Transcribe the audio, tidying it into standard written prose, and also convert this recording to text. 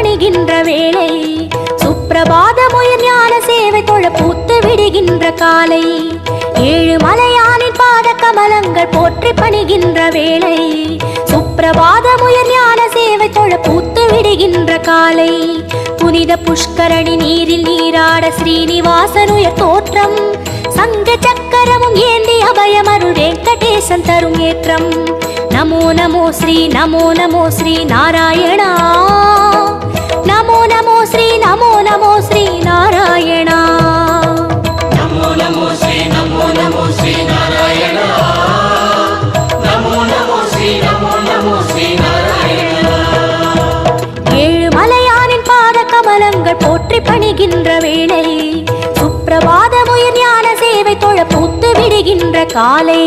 பணிகின்ற வேளை சுப்பிரபாதமுயர் ஞான சேவை தொழ பூத்து விடுகின்ற காலை ஏழு மலையானின் பாத கமலங்கள் போற்றி பணிகின்ற வேளை சுப்பிரபாதமுயர் ஞான சேவை தொழ பூத்து விடுகின்ற காலை புனித புஷ்கரணி நீரில் நீராட ஸ்ரீனிவாசனுயர் தோற்றம் சங்க சக்கரமும் ஏந்தி அபயமருள் வெங்கடேசன் தரும் ஏற்றம் நமோ நமோ ஸ்ரீ நாராயணா நமோ நமோ ஸ்ரீ நாராயணா நமோ நமோ ஸ்ரீ நாராயணா நமோ நமோ ஸ்ரீ நாராயணா ஏழு மலையானின் பாத கமலங்கள் போற்றி பணிகின்ற வேளை சுப்பிரபாதமுயர் ஞான சேவை தொழ பூத்து விடுகின்ற காலை